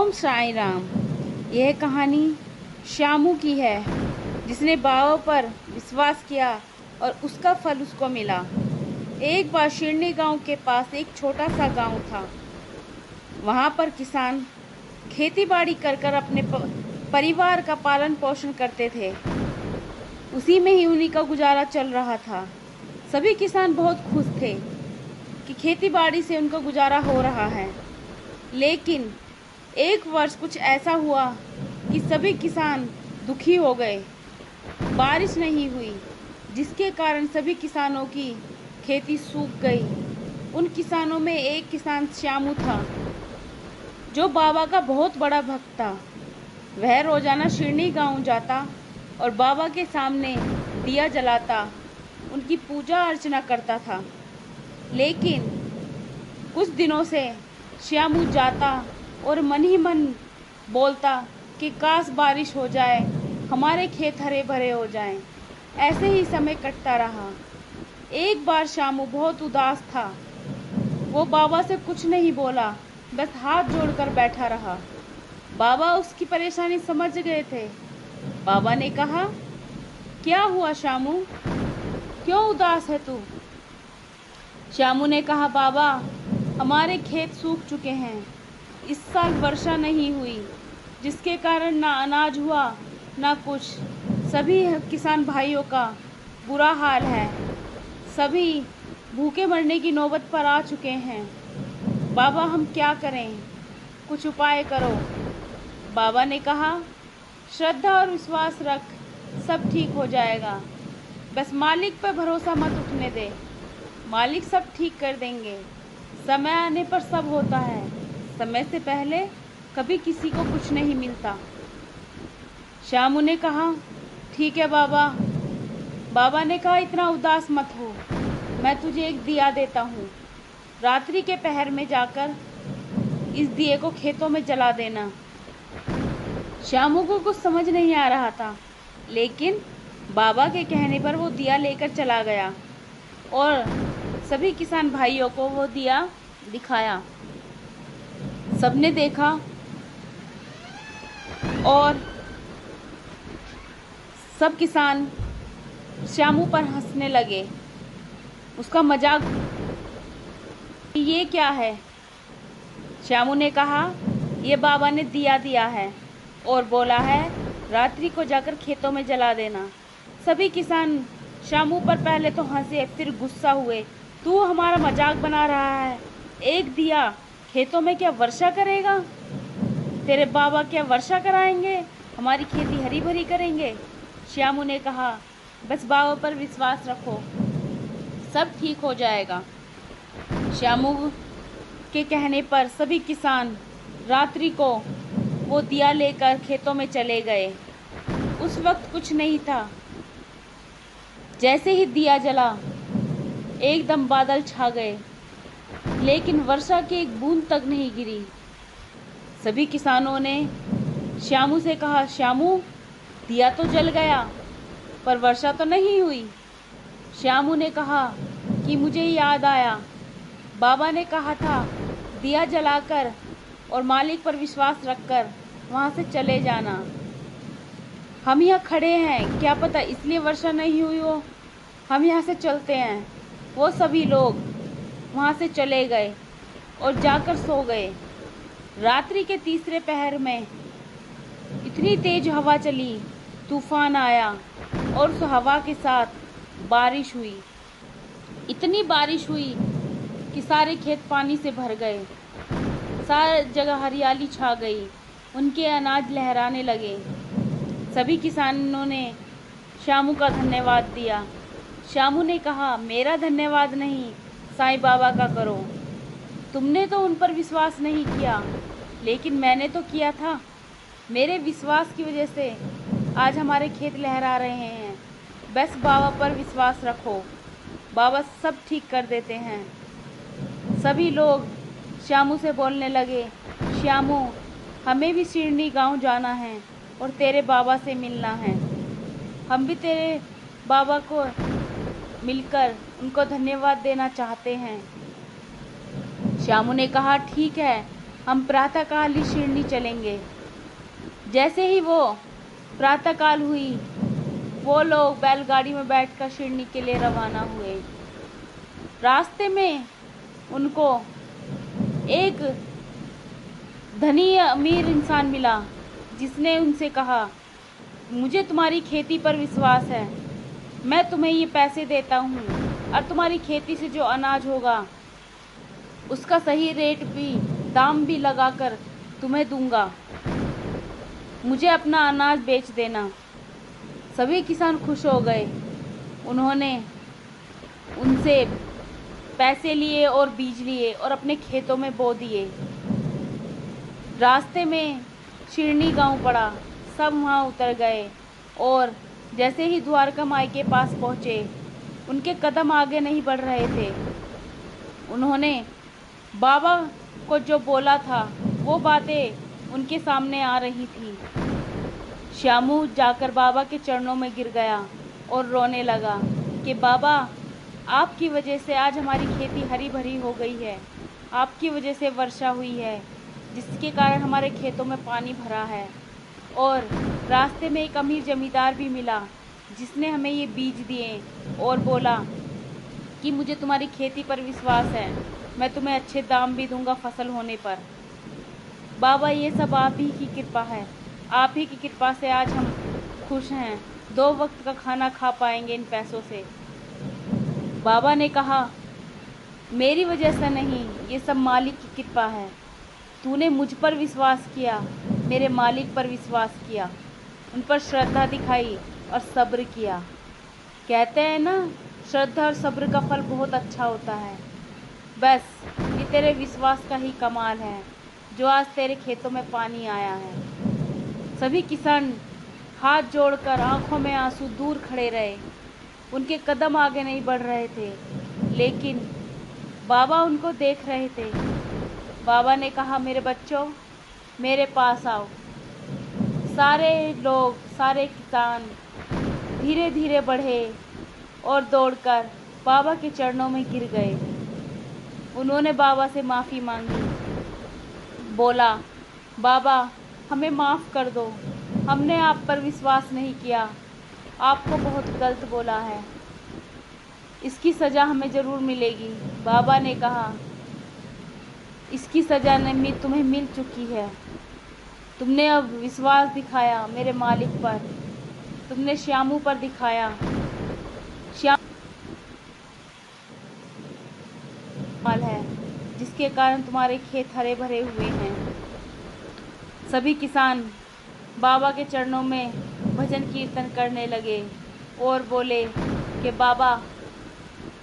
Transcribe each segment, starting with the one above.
ओम साई राम। यह कहानी श्यामू की है, जिसने बाबा पर विश्वास किया और उसका फल उसको मिला। एक बार शिरनी गांव के पास एक छोटा सा गांव था। वहां पर किसान खेती बाड़ी कर अपने परिवार का पालन पोषण करते थे। उसी में ही उन्हीं का गुजारा चल रहा था। सभी किसान बहुत खुश थे कि खेती बाड़ी से उनका गुजारा हो रहा है। लेकिन एक वर्ष कुछ ऐसा हुआ कि सभी किसान दुखी हो गए। बारिश नहीं हुई, जिसके कारण सभी किसानों की खेती सूख गई। उन किसानों में एक किसान श्यामू था, जो बाबा का बहुत बड़ा भक्त था। वह रोजाना शिरनी गांव जाता और बाबा के सामने दिया जलाता, उनकी पूजा अर्चना करता था। लेकिन कुछ दिनों से श्यामू जाता और मन ही मन बोलता कि काश बारिश हो जाए, हमारे खेत हरे भरे हो जाएं। ऐसे ही समय कटता रहा। एक बार श्यामू बहुत उदास था। वो बाबा से कुछ नहीं बोला, बस हाथ जोड़कर बैठा रहा। बाबा उसकी परेशानी समझ गए थे। बाबा ने कहा, क्या हुआ श्यामू, क्यों उदास है तू? श्यामू ने कहा, बाबा, हमारे खेत सूख चुके हैं। इस साल वर्षा नहीं हुई, जिसके कारण ना अनाज हुआ ना कुछ। सभी किसान भाइयों का बुरा हाल है। सभी भूखे मरने की नौबत पर आ चुके हैं। बाबा, हम क्या करें, कुछ उपाय करो। बाबा ने कहा, श्रद्धा और विश्वास रख, सब ठीक हो जाएगा। बस मालिक पर भरोसा मत उठने दे, मालिक सब ठीक कर देंगे। समय आने पर सब होता है, समय से पहले कभी किसी को कुछ नहीं मिलता। श्यामू ने कहा, ठीक है बाबा। बाबा ने कहा, इतना उदास मत हो, मैं तुझे एक दिया देता हूँ। रात्रि के पहर में जाकर इस दिए को खेतों में जला देना। श्यामू को कुछ समझ नहीं आ रहा था, लेकिन बाबा के कहने पर वो दिया लेकर चला गया और सभी किसान भाइयों को वो दिया दिखाया। सबने देखा और सब किसान श्यामू पर हंसने लगे, उसका मजाक। ये क्या है? श्यामू ने कहा, ये बाबा ने दिया दिया है और बोला है रात्रि को जाकर खेतों में जला देना। सभी किसान श्यामू पर पहले तो हंसे, फिर गुस्सा हुए। तू हमारा मजाक बना रहा है? एक दिया खेतों में क्या वर्षा करेगा? तेरे बाबा क्या वर्षा कराएंगे, हमारी खेती हरी भरी करेंगे? श्यामू ने कहा, बस बाबा पर विश्वास रखो, सब ठीक हो जाएगा। श्यामू के कहने पर सभी किसान रात्रि को वो दिया लेकर खेतों में चले गए। उस वक्त कुछ नहीं था। जैसे ही दिया जला, एकदम बादल छा गए, लेकिन वर्षा की एक बूंद तक नहीं गिरी। सभी किसानों ने श्यामू से कहा, श्यामू, दिया तो जल गया पर वर्षा तो नहीं हुई। श्यामू ने कहा कि मुझे याद आया, बाबा ने कहा था दिया जलाकर और मालिक पर विश्वास रखकर वहाँ से चले जाना। हम यहाँ खड़े हैं, क्या पता इसलिए वर्षा नहीं हुई हो। हम यहाँ से चलते हैं। वो सभी लोग वहाँ से चले गए और जाकर सो गए। रात्रि के तीसरे पहर में इतनी तेज हवा चली, तूफान आया और उस हवा के साथ बारिश हुई। इतनी बारिश हुई कि सारे खेत पानी से भर गए, सारी जगह हरियाली छा गई, उनके अनाज लहराने लगे। सभी किसानों ने श्यामू का धन्यवाद दिया। श्यामू ने कहा, मेरा धन्यवाद नहीं, साईं बाबा का करो। तुमने तो उन पर विश्वास नहीं किया, लेकिन मैंने तो किया था। मेरे विश्वास की वजह से आज हमारे खेत लहरा रहे हैं। बस बाबा पर विश्वास रखो, बाबा सब ठीक कर देते हैं। सभी लोग श्यामू से बोलने लगे, श्यामू, हमें भी शिरनी गांव जाना है और तेरे बाबा से मिलना है। हम भी तेरे बाबा को मिलकर उनको धन्यवाद देना चाहते हैं। श्यामू ने कहा, ठीक है, हम प्रातःकाल ही शिरडी चलेंगे। जैसे ही वो प्रातःकाल हुई, वो लोग बैलगाड़ी में बैठकर शिरडी के लिए रवाना हुए। रास्ते में उनको एक धनी अमीर इंसान मिला, जिसने उनसे कहा, मुझे तुम्हारी खेती पर विश्वास है, मैं तुम्हें ये पैसे देता हूँ और तुम्हारी खेती से जो अनाज होगा उसका सही रेट भी, दाम भी लगाकर तुम्हें दूंगा, मुझे अपना अनाज बेच देना। सभी किसान खुश हो गए। उन्होंने उनसे पैसे लिए और बीज लिए और अपने खेतों में बो दिए। रास्ते में शिरडी गांव पड़ा, सब वहाँ उतर गए और जैसे ही द्वारका माई के पास पहुँचे, उनके कदम आगे नहीं बढ़ रहे थे। उन्होंने बाबा को जो बोला था वो बातें उनके सामने आ रही थी। श्यामू जाकर बाबा के चरणों में गिर गया और रोने लगा कि बाबा, आपकी वजह से आज हमारी खेती हरी भरी हो गई है, आपकी वजह से वर्षा हुई है, जिसके कारण हमारे खेतों में पानी भरा है। और रास्ते में एक अमीर जमींदार भी मिला, जिसने हमें ये बीज दिए और बोला कि मुझे तुम्हारी खेती पर विश्वास है, मैं तुम्हें अच्छे दाम भी दूंगा फसल होने पर। बाबा, ये सब आप ही की कृपा है, आप ही की कृपा से आज हम खुश हैं, 2 वक्त का खाना खा पाएंगे इन पैसों से। बाबा ने कहा, मेरी वजह से नहीं, ये सब मालिक की कृपा है। तूने मुझ पर विश्वास किया, मेरे मालिक पर विश्वास किया, उन पर श्रद्धा दिखाई और सब्र किया। कहते हैं ना, श्रद्धा और सब्र का फल बहुत अच्छा होता है। बस ये तेरे विश्वास का ही कमाल है जो आज तेरे खेतों में पानी आया है। सभी किसान हाथ जोड़कर आंखों में आंसू दूर खड़े रहे। उनके कदम आगे नहीं बढ़ रहे थे, लेकिन बाबा उनको देख रहे थे। बाबा ने कहा, मेरे बच्चों, मेरे पास आओ। सारे लोग, सारे किसान धीरे धीरे बढ़े और दौड़कर बाबा के चरणों में गिर गए। उन्होंने बाबा से माफ़ी मांगी, बोला, बाबा हमें माफ़ कर दो, हमने आप पर विश्वास नहीं किया, आपको बहुत गलत बोला है, इसकी सज़ा हमें ज़रूर मिलेगी। बाबा ने कहा, इसकी सज़ा तुम्हें मिल चुकी है। तुमने अब विश्वास दिखाया मेरे मालिक पर, तुमने श्यामू पर दिखाया। श्याम है जिसके कारण तुम्हारे खेत हरे भरे हुए हैं। सभी किसान बाबा के चरणों में भजन कीर्तन करने लगे और बोले कि बाबा,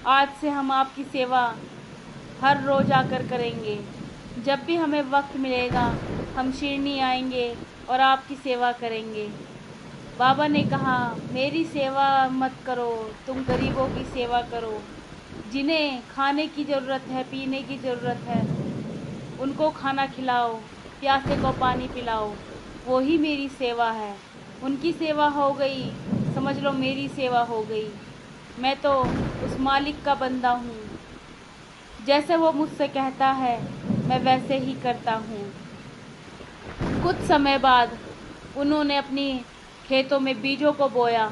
आज से हम आपकी सेवा हर रोज़ आकर करेंगे। जब भी हमें वक्त मिलेगा हम शिरडी आएंगे और आपकी सेवा करेंगे। बाबा ने कहा, मेरी सेवा मत करो, तुम गरीबों की सेवा करो। जिन्हें खाने की ज़रूरत है, पीने की ज़रूरत है, उनको खाना खिलाओ, प्यासे को पानी पिलाओ, वो ही मेरी सेवा है। उनकी सेवा हो गई, समझ लो मेरी सेवा हो गई। मैं तो उस मालिक का बंदा हूँ, जैसे वो मुझसे कहता है मैं वैसे ही करता हूँ। कुछ समय बाद उन्होंने अपनी खेतों में बीजों को बोया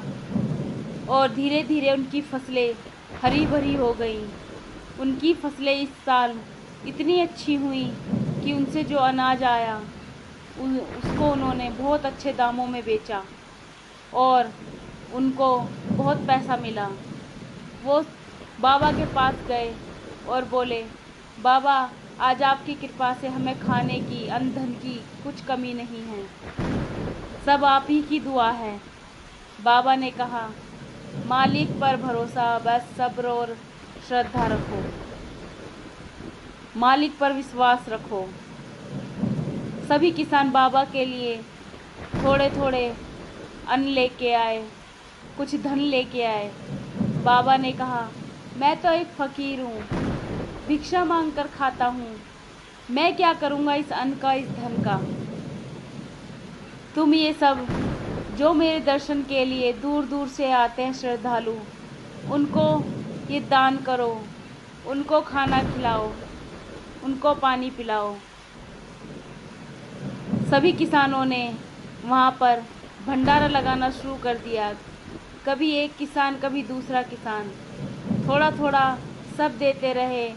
और धीरे धीरे उनकी फसलें हरी भरी हो गईं। उनकी फसलें इस साल इतनी अच्छी हुई कि उनसे जो अनाज आया उसको उन्होंने बहुत अच्छे दामों में बेचा और उनको बहुत पैसा मिला। वो बाबा के पास गए और बोले, बाबा, आज आपकी कृपा से हमें खाने की, अन्न धन की कुछ कमी नहीं है, सब आप ही की दुआ है। बाबा ने कहा, मालिक पर भरोसा, बस सब्र और श्रद्धा रखो, मालिक पर विश्वास रखो। सभी किसान बाबा के लिए थोड़े थोड़े अन्न लेके आए, कुछ धन लेके आए। बाबा ने कहा, मैं तो एक फ़कीर हूँ, भिक्षा मांग कर खाता हूँ, मैं क्या करूँगा इस अन्न का, इस धन का। तुम ये सब जो मेरे दर्शन के लिए दूर दूर से आते हैं श्रद्धालु, उनको ये दान करो, उनको खाना खिलाओ, उनको पानी पिलाओ। सभी किसानों ने वहाँ पर भंडारा लगाना शुरू कर दिया। कभी एक किसान, कभी दूसरा किसान, थोड़ा थोड़ा सब देते रहे।